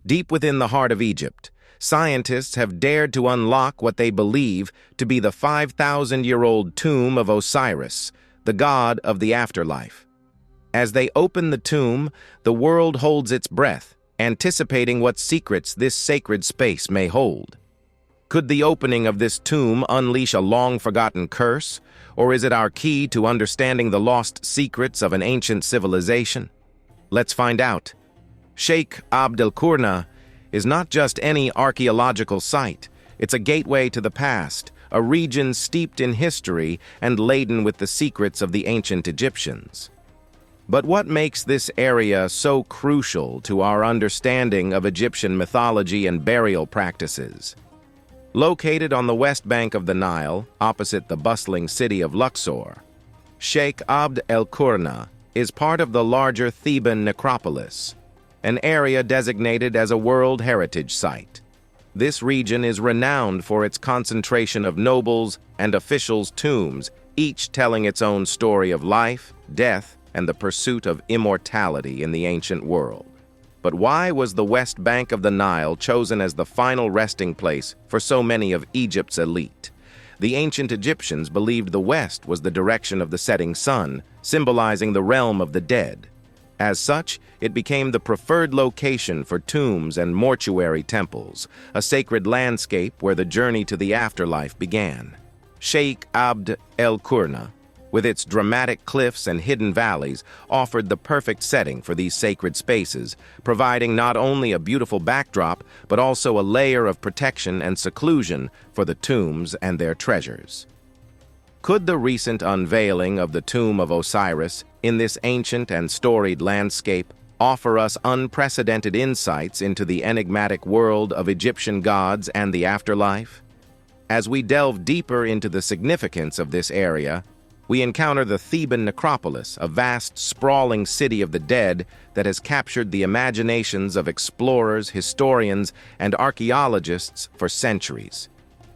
Deep within the heart of Egypt, scientists have dared to unlock what they believe to be the 5,000-year-old tomb of Osiris, the god of the afterlife. As they open the tomb, the world holds its breath, anticipating what secrets this sacred space may hold. Could the opening of this tomb unleash a long-forgotten curse, or is it our key to understanding the lost secrets of an ancient civilization? Let's find out. Sheikh Abd el-Qurna is not just any archaeological site. It's a gateway to the past, a region steeped in history and laden with the secrets of the ancient Egyptians. But what makes this area so crucial to our understanding of Egyptian mythology and burial practices? Located on the west bank of the Nile, opposite the bustling city of Luxor, Sheikh Abd el-Qurna is part of the larger Theban necropolis, an area designated as a World Heritage Site. This region is renowned for its concentration of nobles and officials' tombs, each telling its own story of life, death, and the pursuit of immortality in the ancient world. But why was the west bank of the Nile chosen as the final resting place for so many of Egypt's elite? The ancient Egyptians believed the west was the direction of the setting sun, symbolizing the realm of the dead. As such, it became the preferred location for tombs and mortuary temples, a sacred landscape where the journey to the afterlife began. Sheikh Abd el-Qurna, with its dramatic cliffs and hidden valleys, offered the perfect setting for these sacred spaces, providing not only a beautiful backdrop, but also a layer of protection and seclusion for the tombs and their treasures. Could the recent unveiling of the tomb of Osiris in this ancient and storied landscape offer us unprecedented insights into the enigmatic world of Egyptian gods and the afterlife? As we delve deeper into the significance of this area, we encounter the Theban necropolis, a vast, sprawling city of the dead that has captured the imaginations of explorers, historians, and archaeologists for centuries.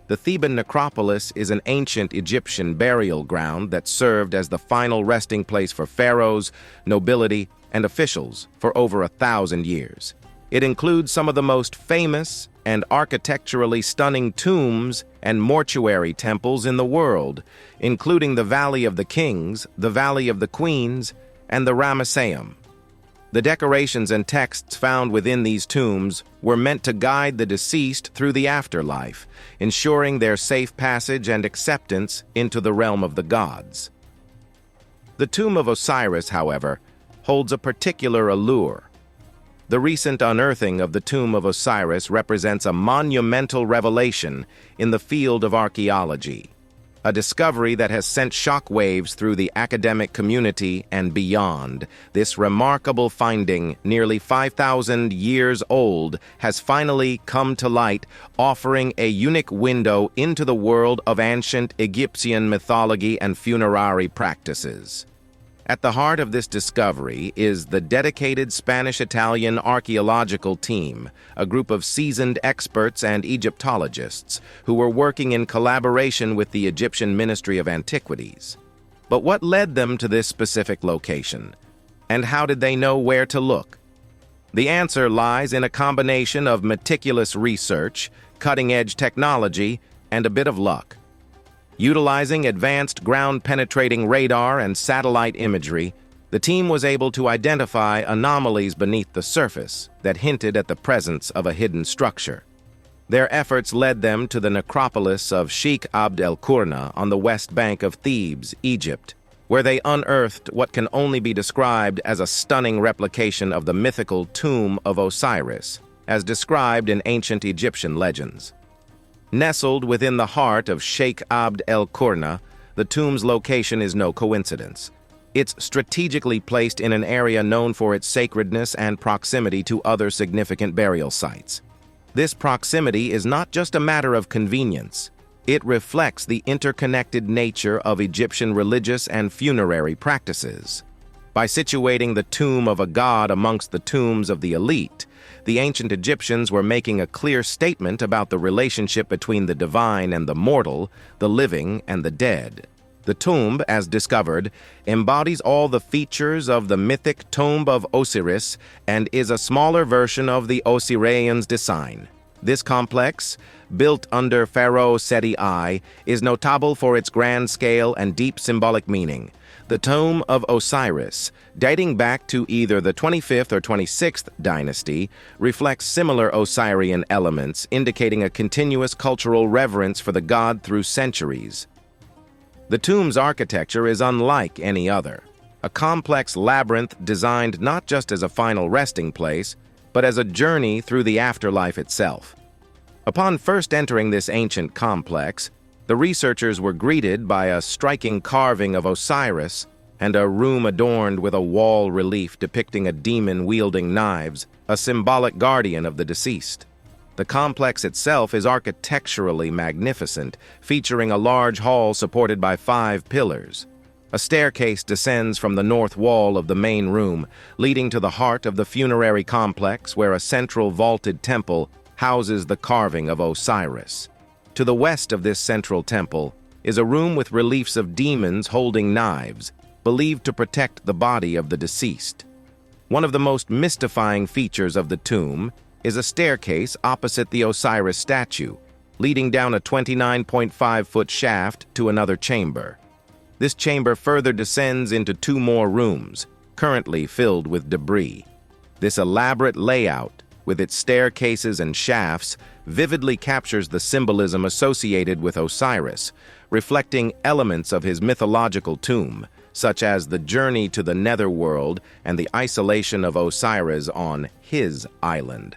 The Theban necropolis is an ancient Egyptian burial ground that served as the final resting place for pharaohs, nobility, and officials for over 1,000 years. It includes some of the most famous and architecturally stunning tombs and mortuary temples in the world, including the Valley of the Kings, the Valley of the Queens, and the Ramesseum. The decorations and texts found within these tombs were meant to guide the deceased through the afterlife, ensuring their safe passage and acceptance into the realm of the gods. The tomb of Osiris, however, holds a particular allure. The recent unearthing of the tomb of Osiris represents a monumental revelation in the field of archaeology, a discovery that has sent shockwaves through the academic community and beyond. This remarkable finding, nearly 5,000 years old, has finally come to light, offering a unique window into the world of ancient Egyptian mythology and funerary practices. At the heart of this discovery is the dedicated Spanish-Italian archaeological team, a group of seasoned experts and Egyptologists who were working in collaboration with the Egyptian Ministry of Antiquities. But what led them to this specific location? And how did they know where to look? The answer lies in a combination of meticulous research, cutting-edge technology, and a bit of luck. Utilizing advanced ground-penetrating radar and satellite imagery, the team was able to identify anomalies beneath the surface that hinted at the presence of a hidden structure. Their efforts led them to the necropolis of Sheikh Abd el-Qurna on the west bank of Thebes, Egypt, where they unearthed what can only be described as a stunning replication of the mythical tomb of Osiris, as described in ancient Egyptian legends. Nestled within the heart of Sheikh Abd el-Qurna, the tomb's location is no coincidence. It's strategically placed in an area known for its sacredness and proximity to other significant burial sites. This proximity is not just a matter of convenience. It reflects the interconnected nature of Egyptian religious and funerary practices. By situating the tomb of a god amongst the tombs of the elite, the ancient Egyptians were making a clear statement about the relationship between the divine and the mortal, the living and the dead. The tomb, as discovered, embodies all the features of the mythic tomb of Osiris and is a smaller version of the Osirian's design. This complex, built under Pharaoh Seti I, is notable for its grand scale and deep symbolic meaning. The tomb of Osiris, dating back to either the 25th or 26th dynasty, reflects similar Osirian elements, indicating a continuous cultural reverence for the god through centuries. The tomb's architecture is unlike any other, a complex labyrinth designed not just as a final resting place, but as a journey through the afterlife itself. Upon first entering this ancient complex, the researchers were greeted by a striking carving of Osiris and a room adorned with a wall relief depicting a demon wielding knives, a symbolic guardian of the deceased. The complex itself is architecturally magnificent, featuring a large hall supported by 5 pillars. A staircase descends from the north wall of the main room, leading to the heart of the funerary complex where a central vaulted temple houses the carving of Osiris. To the west of this central temple is a room with reliefs of demons holding knives, believed to protect the body of the deceased. One of the most mystifying features of the tomb is a staircase opposite the Osiris statue, leading down a 29.5-foot shaft to another chamber. This chamber further descends into 2 more rooms, currently filled with debris. This elaborate layout, with its staircases and shafts, vividly captures the symbolism associated with Osiris, reflecting elements of his mythological tomb, such as the journey to the netherworld and the isolation of Osiris on his island.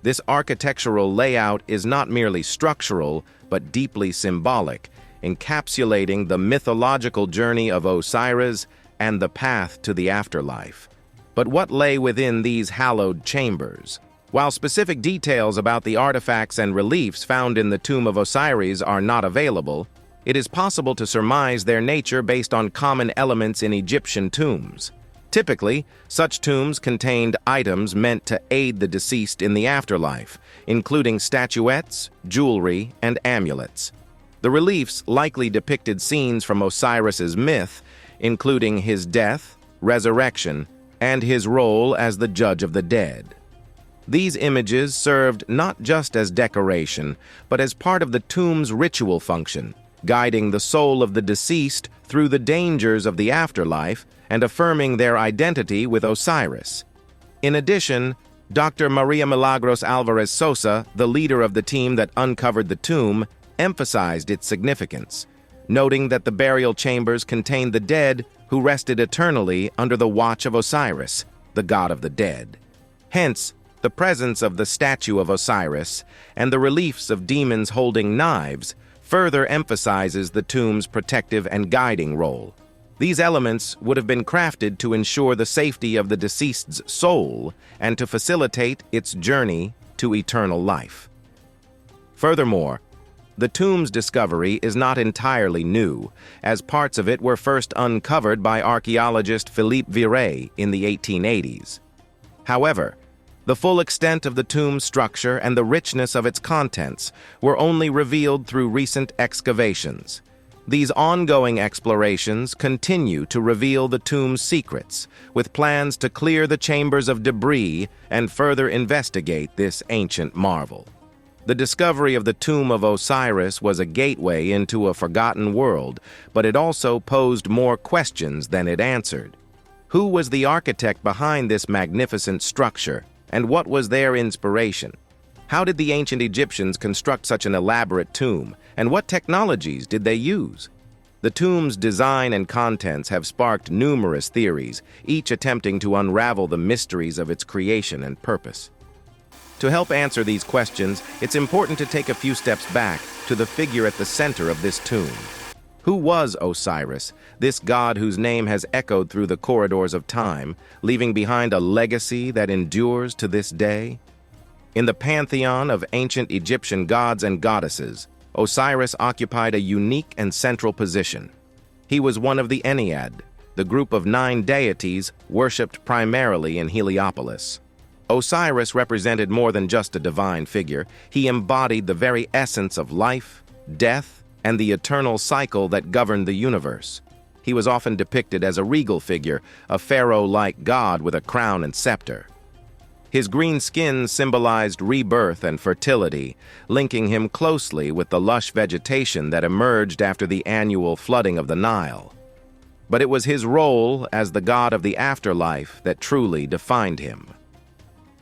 This architectural layout is not merely structural, but deeply symbolic, encapsulating the mythological journey of Osiris and the path to the afterlife. But what lay within these hallowed chambers? While specific details about the artifacts and reliefs found in the tomb of Osiris are not available, it is possible to surmise their nature based on common elements in Egyptian tombs. Typically, such tombs contained items meant to aid the deceased in the afterlife, including statuettes, jewelry, and amulets. The reliefs likely depicted scenes from Osiris's myth, including his death, resurrection, and his role as the judge of the dead. These images served not just as decoration, but as part of the tomb's ritual function, guiding the soul of the deceased through the dangers of the afterlife and affirming their identity with Osiris. In addition, Dr. Maria Milagros Alvarez Sosa, the leader of the team that uncovered the tomb, emphasized its significance, noting that the burial chambers contained the dead who rested eternally under the watch of Osiris, the god of the dead. Hence, the presence of the statue of Osiris and the reliefs of demons holding knives further emphasizes the tomb's protective and guiding role. These elements would have been crafted to ensure the safety of the deceased's soul and to facilitate its journey to eternal life. Furthermore, the tomb's discovery is not entirely new, as parts of it were first uncovered by archaeologist Philippe Viret in the 1880s. However, the full extent of the tomb's structure and the richness of its contents were only revealed through recent excavations. These ongoing explorations continue to reveal the tomb's secrets, with plans to clear the chambers of debris and further investigate this ancient marvel. The discovery of the tomb of Osiris was a gateway into a forgotten world, but it also posed more questions than it answered. Who was the architect behind this magnificent structure, and what was their inspiration? How did the ancient Egyptians construct such an elaborate tomb, and what technologies did they use? The tomb's design and contents have sparked numerous theories, each attempting to unravel the mysteries of its creation and purpose. To help answer these questions, it's important to take a few steps back to the figure at the center of this tomb. Who was Osiris, this god whose name has echoed through the corridors of time, leaving behind a legacy that endures to this day? In the pantheon of ancient Egyptian gods and goddesses, Osiris occupied a unique and central position. He was one of the Ennead, the group of 9 deities worshipped primarily in Heliopolis. Osiris represented more than just a divine figure. He embodied the very essence of life, death, and the eternal cycle that governed the universe. He was often depicted as a regal figure, a pharaoh-like god with a crown and scepter. His green skin symbolized rebirth and fertility, linking him closely with the lush vegetation that emerged after the annual flooding of the Nile. But it was his role as the god of the afterlife that truly defined him.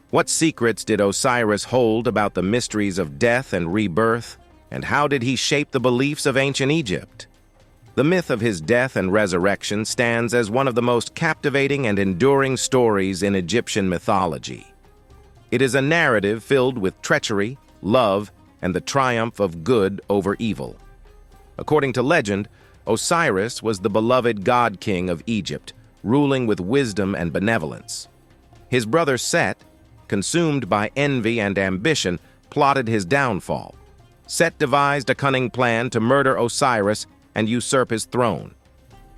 What secrets did Osiris hold about the mysteries of death and rebirth, and how did he shape the beliefs of ancient Egypt? The myth of his death and resurrection stands as one of the most captivating and enduring stories in Egyptian mythology. It is a narrative filled with treachery, love, and the triumph of good over evil. According to legend, Osiris was the beloved god-king of Egypt, ruling with wisdom and benevolence. His brother Set, consumed by envy and ambition, plotted his downfall. Set devised a cunning plan to murder Osiris and usurp his throne.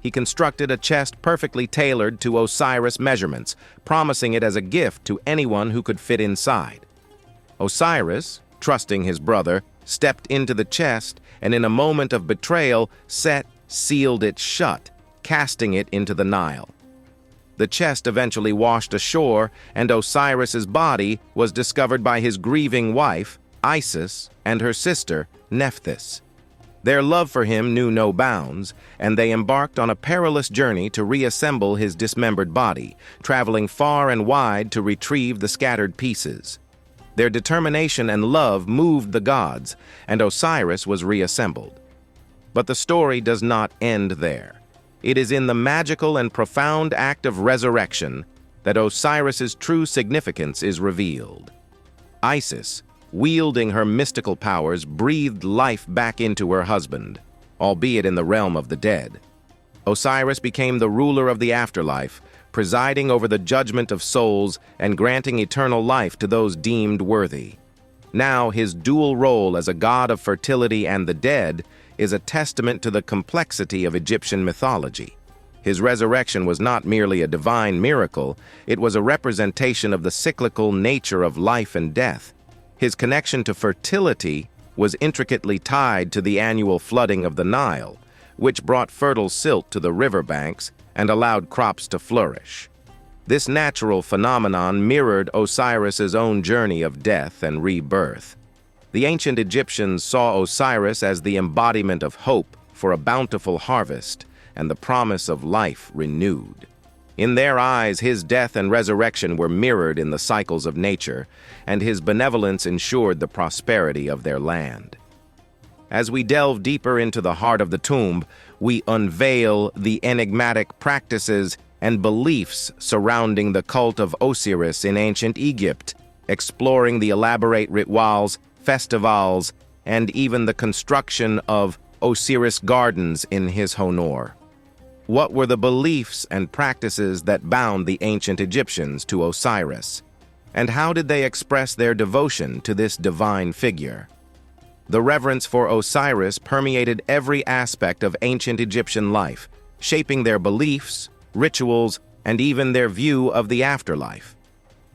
He constructed a chest perfectly tailored to Osiris' measurements, promising it as a gift to anyone who could fit inside. Osiris, trusting his brother, stepped into the chest, and in a moment of betrayal, Set sealed it shut, casting it into the Nile. The chest eventually washed ashore, and Osiris's body was discovered by his grieving wife, Isis, and her sister, Nephthys. Their love for him knew no bounds, and they embarked on a perilous journey to reassemble his dismembered body, traveling far and wide to retrieve the scattered pieces. Their determination and love moved the gods, and Osiris was reassembled. But the story does not end there. It is in the magical and profound act of resurrection that Osiris's true significance is revealed. Isis, wielding her mystical powers, breathed life back into her husband, albeit in the realm of the dead. Osiris became the ruler of the afterlife, presiding over the judgment of souls and granting eternal life to those deemed worthy. Now, his dual role as a god of fertility and the dead is a testament to the complexity of Egyptian mythology. His resurrection was not merely a divine miracle, it was a representation of the cyclical nature of life and death. His connection to fertility was intricately tied to the annual flooding of the Nile, which brought fertile silt to the riverbanks and allowed crops to flourish. This natural phenomenon mirrored Osiris's own journey of death and rebirth. The ancient Egyptians saw Osiris as the embodiment of hope for a bountiful harvest and the promise of life renewed. In their eyes, his death and resurrection were mirrored in the cycles of nature, and his benevolence ensured the prosperity of their land. As we delve deeper into the heart of the tomb, we unveil the enigmatic practices and beliefs surrounding the cult of Osiris in ancient Egypt, exploring the elaborate rituals, festivals, and even the construction of Osiris gardens in his honor. What were the beliefs and practices that bound the ancient Egyptians to Osiris? And how did they express their devotion to this divine figure? The reverence for Osiris permeated every aspect of ancient Egyptian life, shaping their beliefs, rituals, and even their view of the afterlife.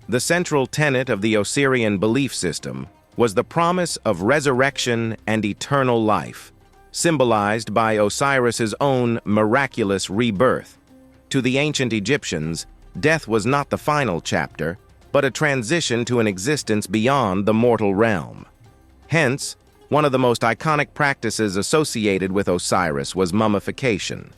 The central tenet of the Osirian belief system was the promise of resurrection and eternal life, symbolized by Osiris's own miraculous rebirth. To the ancient Egyptians, death was not the final chapter, but a transition to an existence beyond the mortal realm. Hence, one of the most iconic practices associated with Osiris was mummification.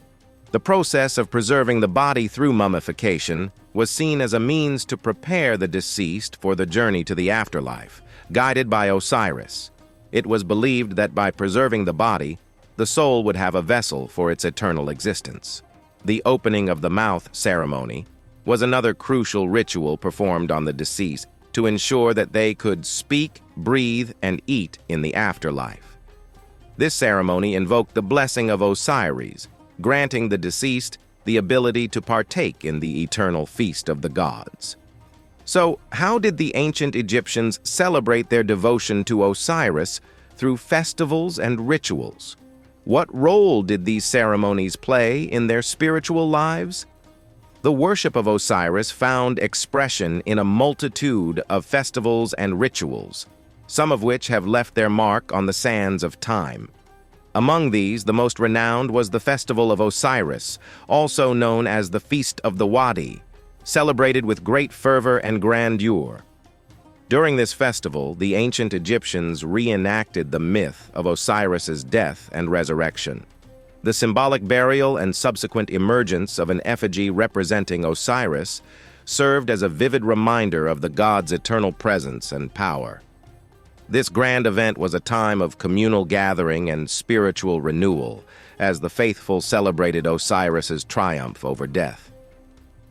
The process of preserving the body through mummification was seen as a means to prepare the deceased for the journey to the afterlife, guided by Osiris. It was believed that by preserving the body, the soul would have a vessel for its eternal existence. The opening of the mouth ceremony was another crucial ritual performed on the deceased to ensure that they could speak, breathe, and eat in the afterlife. This ceremony invoked the blessing of Osiris, granting the deceased the ability to partake in the eternal feast of the gods. So, how did the ancient Egyptians celebrate their devotion to Osiris through festivals and rituals? What role did these ceremonies play in their spiritual lives? The worship of Osiris found expression in a multitude of festivals and rituals, some of which have left their mark on the sands of time. Among these, the most renowned was the festival of Osiris, also known as the Feast of the Wadi, celebrated with great fervor and grandeur. During this festival, the ancient Egyptians reenacted the myth of Osiris's death and resurrection. The symbolic burial and subsequent emergence of an effigy representing Osiris served as a vivid reminder of the god's eternal presence and power. This grand event was a time of communal gathering and spiritual renewal, as the faithful celebrated Osiris's triumph over death.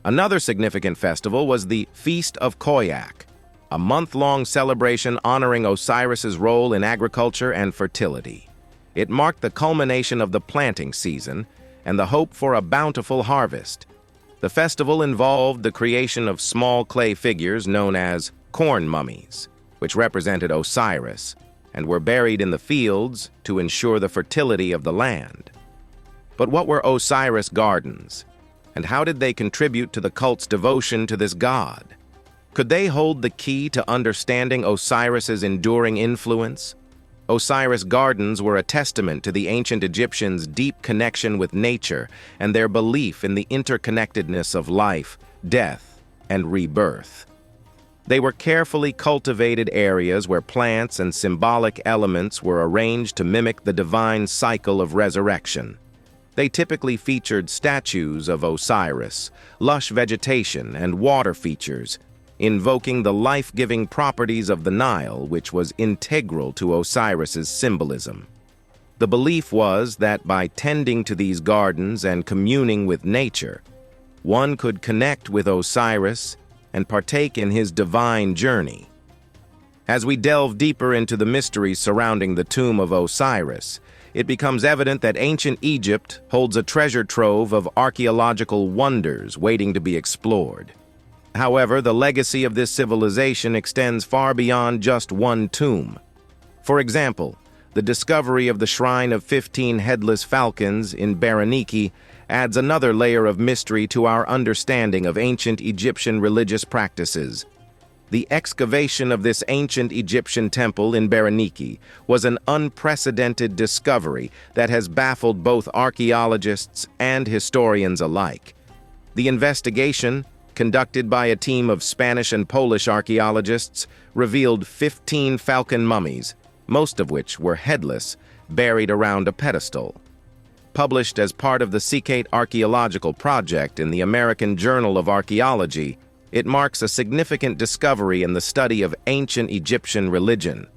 Another significant festival was the Feast of Koyak, a month-long celebration honoring Osiris's role in agriculture and fertility. It marked the culmination of the planting season and the hope for a bountiful harvest. The festival involved the creation of small clay figures known as corn mummies, which represented Osiris, and were buried in the fields to ensure the fertility of the land. But what were Osiris gardens, and how did they contribute to the cult's devotion to this god? Could they hold the key to understanding Osiris's enduring influence? Osiris gardens were a testament to the ancient Egyptians' deep connection with nature and their belief in the interconnectedness of life, death, and rebirth. They were carefully cultivated areas where plants and symbolic elements were arranged to mimic the divine cycle of resurrection. They typically featured statues of Osiris, lush vegetation, and water features, invoking the life-giving properties of the Nile, which was integral to Osiris's symbolism. The belief was that by tending to these gardens and communing with nature, one could connect with Osiris and partake in his divine journey. As we delve deeper into the mysteries surrounding the tomb of Osiris, it becomes evident that ancient Egypt holds a treasure trove of archaeological wonders waiting to be explored. However, the legacy of this civilization extends far beyond just one tomb. For example, the discovery of the Shrine of 15 Headless Falcons in Berenike adds another layer of mystery to our understanding of ancient Egyptian religious practices. The excavation of this ancient Egyptian temple in Berenike was an unprecedented discovery that has baffled both archaeologists and historians alike. The investigation, conducted by a team of Spanish and Polish archaeologists, revealed 15 falcon mummies, most of which were headless, buried around a pedestal. Published as part of the Secate Archaeological Project in the American Journal of Archaeology, it marks a significant discovery in the study of ancient Egyptian religion.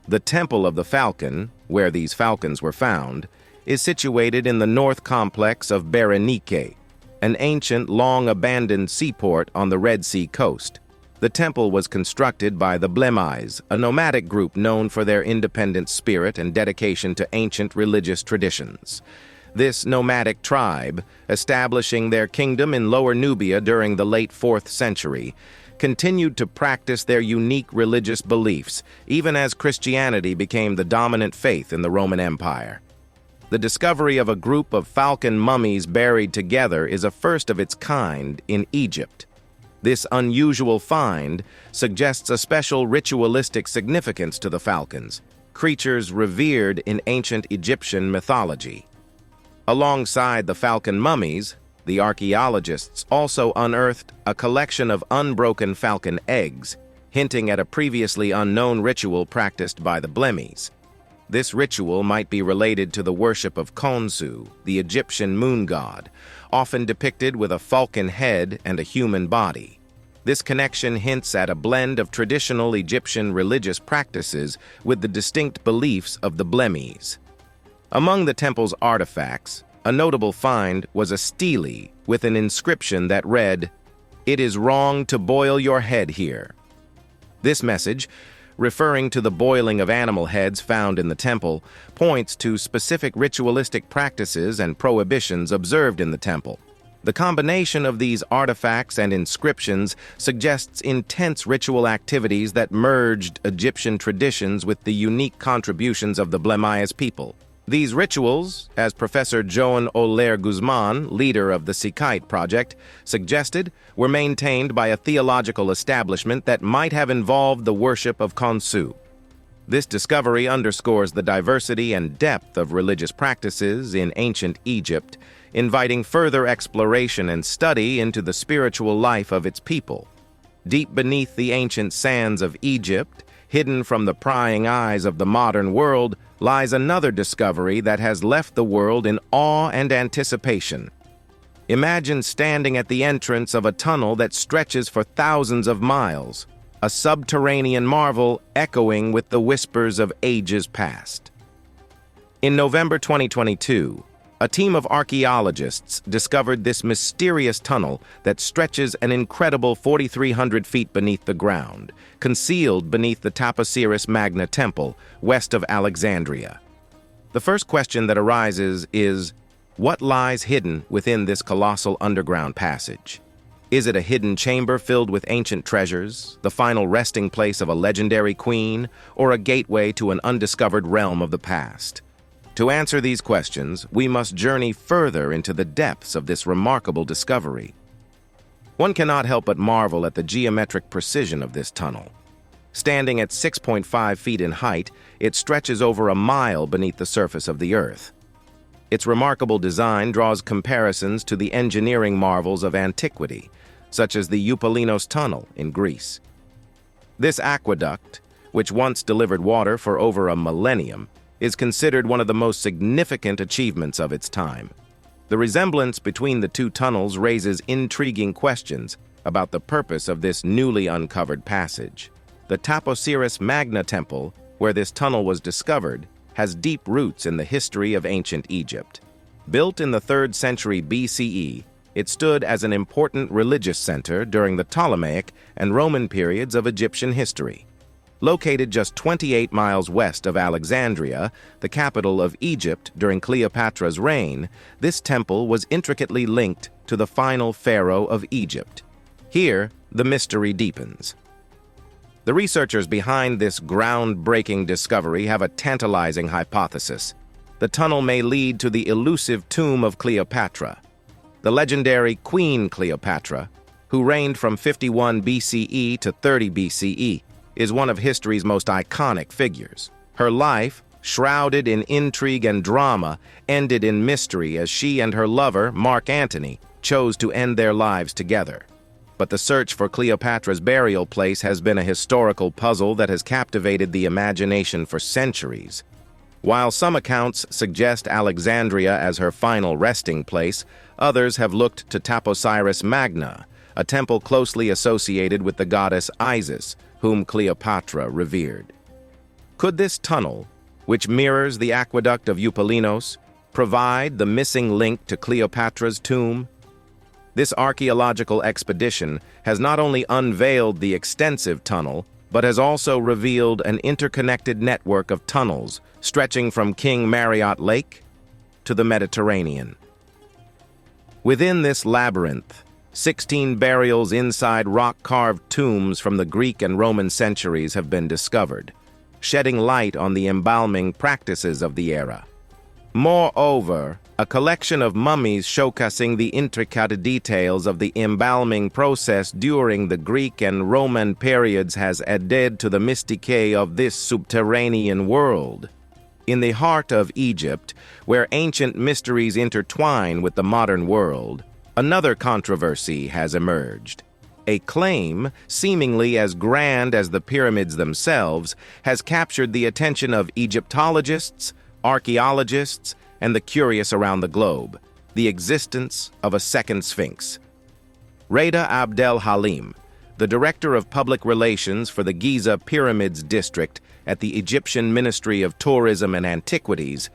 The Temple of the Falcon, where these falcons were found, is situated in the north complex of Berenike, an ancient, long-abandoned seaport on the Red Sea coast. The temple was constructed by the Blemmyes, a nomadic group known for their independent spirit and dedication to ancient religious traditions. This nomadic tribe, establishing their kingdom in Lower Nubia during the late 4th century, continued to practice their unique religious beliefs, even as Christianity became the dominant faith in the Roman Empire. The discovery of a group of falcon mummies buried together is a first of its kind in Egypt. This unusual find suggests a special ritualistic significance to the falcons, creatures revered in ancient Egyptian mythology. Alongside the falcon mummies, the archaeologists also unearthed a collection of unbroken falcon eggs, hinting at a previously unknown ritual practiced by the Blemmyes. This ritual might be related to the worship of Khonsu, the Egyptian moon god, often depicted with a falcon head and a human body. This connection hints at a blend of traditional Egyptian religious practices with the distinct beliefs of the Blemmyes. Among the temple's artifacts, a notable find was a stele with an inscription that read, "It is wrong to boil your head here." This message, referring to the boiling of animal heads found in the temple, points to specific ritualistic practices and prohibitions observed in the temple. The combination of these artifacts and inscriptions suggests intense ritual activities that merged Egyptian traditions with the unique contributions of the Blemmyes people. These rituals, as Professor Joan Oller Guzman, leader of the Secate Project, suggested, were maintained by a theological establishment that might have involved the worship of Khonsu. This discovery underscores the diversity and depth of religious practices in ancient Egypt, inviting further exploration and study into the spiritual life of its people. Deep beneath the ancient sands of Egypt, hidden from the prying eyes of the modern world, lies another discovery that has left the world in awe and anticipation. Imagine standing at the entrance of a tunnel that stretches for thousands of miles, a subterranean marvel echoing with the whispers of ages past. In November 2022, a team of archaeologists discovered this mysterious tunnel that stretches an incredible 4,300 feet beneath the ground, concealed beneath the Osiris Magna Temple, west of Alexandria. The first question that arises is, what lies hidden within this colossal underground passage? Is it a hidden chamber filled with ancient treasures, the final resting place of a legendary queen, or a gateway to an undiscovered realm of the past? To answer these questions, we must journey further into the depths of this remarkable discovery. One cannot help but marvel at the geometric precision of this tunnel. Standing at 6.5 feet in height, it stretches over a mile beneath the surface of the Earth. Its remarkable design draws comparisons to the engineering marvels of antiquity, such as the Eupalinos Tunnel in Greece. This aqueduct, which once delivered water for over a millennium, is considered one of the most significant achievements of its time. The resemblance between the two tunnels raises intriguing questions about the purpose of this newly uncovered passage. The Osiris Magna Temple, where this tunnel was discovered, has deep roots in the history of ancient Egypt. Built in the 3rd century BCE, it stood as an important religious center during the Ptolemaic and Roman periods of Egyptian history. Located just 28 miles west of Alexandria, the capital of Egypt during Cleopatra's reign, this temple was intricately linked to the final pharaoh of Egypt. Here, the mystery deepens. The researchers behind this groundbreaking discovery have a tantalizing hypothesis. The tunnel may lead to the elusive tomb of Cleopatra. The legendary Queen Cleopatra, who reigned from 51 BCE to 30 BCE, is one of history's most iconic figures. Her life, shrouded in intrigue and drama, ended in mystery as she and her lover, Mark Antony, chose to end their lives together. But the search for Cleopatra's burial place has been a historical puzzle that has captivated the imagination for centuries. While some accounts suggest Alexandria as her final resting place, others have looked to Osiris Magna, a temple closely associated with the goddess Isis, whom Cleopatra revered. Could this tunnel, which mirrors the aqueduct of Eupalinos, provide the missing link to Cleopatra's tomb? This archaeological expedition has not only unveiled the extensive tunnel, but has also revealed an interconnected network of tunnels stretching from King Mariot Lake to the Mediterranean. Within this labyrinth, 16 burials inside rock-carved tombs from the Greek and Roman centuries have been discovered, shedding light on the embalming practices of the era. Moreover, a collection of mummies showcasing the intricate details of the embalming process during the Greek and Roman periods has added to the mystique of this subterranean world. In the heart of Egypt, where ancient mysteries intertwine with the modern world, another controversy has emerged. A claim, seemingly as grand as the pyramids themselves, has captured the attention of Egyptologists, archaeologists, and the curious around the globe: the existence of a second Sphinx. Reda Abdel Halim, the Director of Public Relations for the Giza Pyramids District at the Egyptian Ministry of Tourism and Antiquities,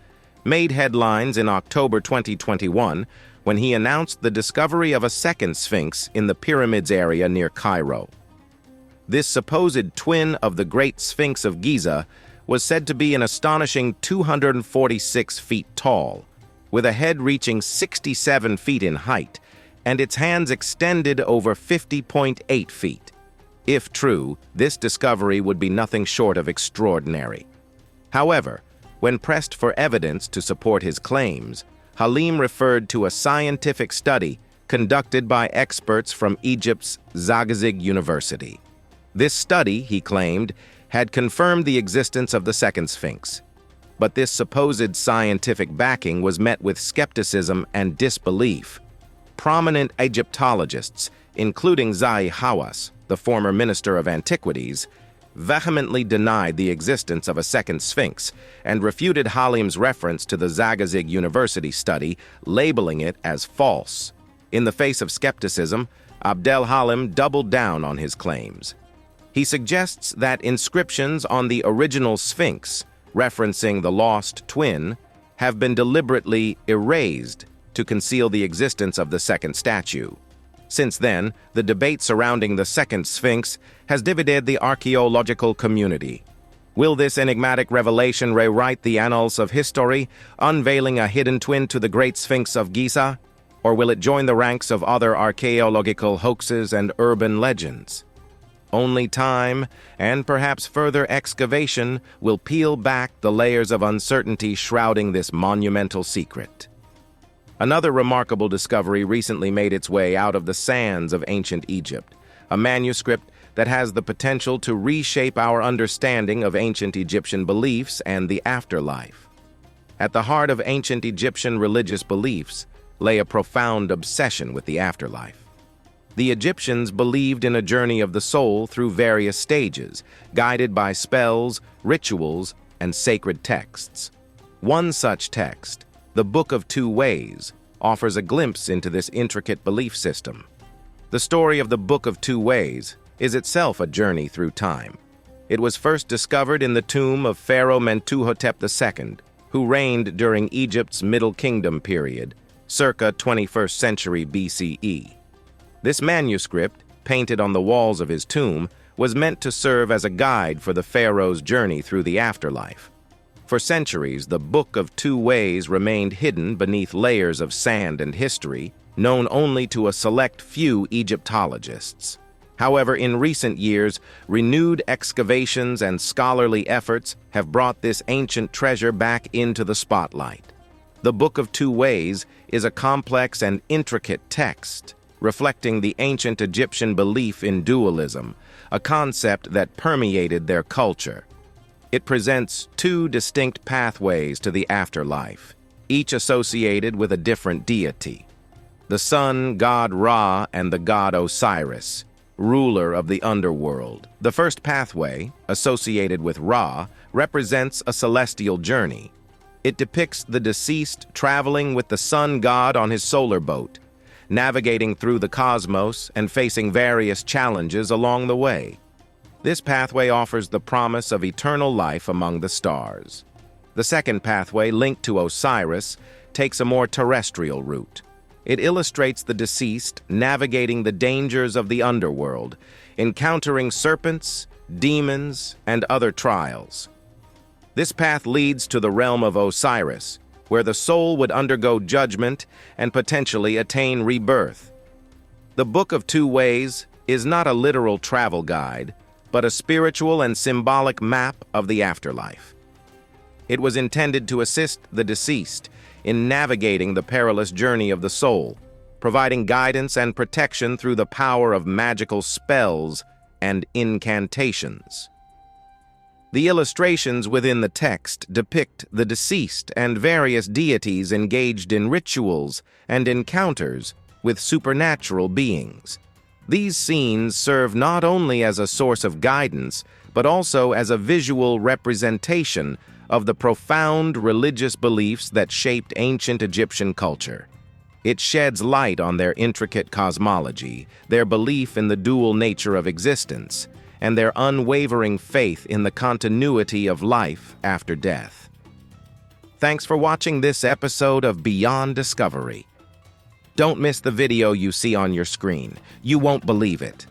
made headlines in October 2021 when he announced the discovery of a second Sphinx in the pyramids area near Cairo. This supposed twin of the Great Sphinx of Giza was said to be an astonishing 246 feet tall, with a head reaching 67 feet in height, and its hands extended over 50.8 feet. If true, this discovery would be nothing short of extraordinary. However, when pressed for evidence to support his claims, Halim referred to a scientific study conducted by experts from Egypt's Zagazig University. This study, he claimed, had confirmed the existence of the second Sphinx. But this supposed scientific backing was met with skepticism and disbelief. Prominent Egyptologists, including Zahi Hawass, the former Minister of Antiquities, vehemently denied the existence of a second Sphinx and refuted Halim's reference to the Zagazig University study, labeling it as false. In the face of skepticism, Abdel Halim doubled down on his claims. He suggests that inscriptions on the original Sphinx, referencing the lost twin, have been deliberately erased to conceal the existence of the second statue. Since then, the debate surrounding the second Sphinx has divided the archaeological community. Will this enigmatic revelation rewrite the annals of history, unveiling a hidden twin to the Great Sphinx of Giza? Or will it join the ranks of other archaeological hoaxes and urban legends? Only time, and perhaps further excavation, will peel back the layers of uncertainty shrouding this monumental secret. Another remarkable discovery recently made its way out of the sands of ancient Egypt, a manuscript that has the potential to reshape our understanding of ancient Egyptian beliefs and the afterlife. At the heart of ancient Egyptian religious beliefs lay a profound obsession with the afterlife. The Egyptians believed in a journey of the soul through various stages, guided by spells, rituals, and sacred texts. One such text, the Book of Two Ways, offers a glimpse into this intricate belief system. The story of the Book of Two Ways is itself a journey through time. It was first discovered in the tomb of Pharaoh Mentuhotep II, who reigned during Egypt's Middle Kingdom period, circa 21st century BCE. This manuscript, painted on the walls of his tomb, was meant to serve as a guide for the pharaoh's journey through the afterlife. For centuries, the Book of Two Ways remained hidden beneath layers of sand and history, known only to a select few Egyptologists. However, in recent years, renewed excavations and scholarly efforts have brought this ancient treasure back into the spotlight. The Book of Two Ways is a complex and intricate text, reflecting the ancient Egyptian belief in dualism, a concept that permeated their culture. It presents two distinct pathways to the afterlife, each associated with a different deity: the sun god Ra and the god Osiris, ruler of the underworld. The first pathway, associated with Ra, represents a celestial journey. It depicts the deceased traveling with the sun god on his solar boat, navigating through the cosmos and facing various challenges along the way. This pathway offers the promise of eternal life among the stars. The second pathway, linked to Osiris, takes a more terrestrial route. It illustrates the deceased navigating the dangers of the underworld, encountering serpents, demons, and other trials. This path leads to the realm of Osiris, where the soul would undergo judgment and potentially attain rebirth. The Book of Two Ways is not a literal travel guide, but a spiritual and symbolic map of the afterlife. It was intended to assist the deceased in navigating the perilous journey of the soul, providing guidance and protection through the power of magical spells and incantations. The illustrations within the text depict the deceased and various deities engaged in rituals and encounters with supernatural beings. These scenes serve not only as a source of guidance, but also as a visual representation of the profound religious beliefs that shaped ancient Egyptian culture. It sheds light on their intricate cosmology, their belief in the dual nature of existence, and their unwavering faith in the continuity of life after death. Thanks for watching this episode of Beyond Discovery. Don't miss the video you see on your screen. You won't believe it.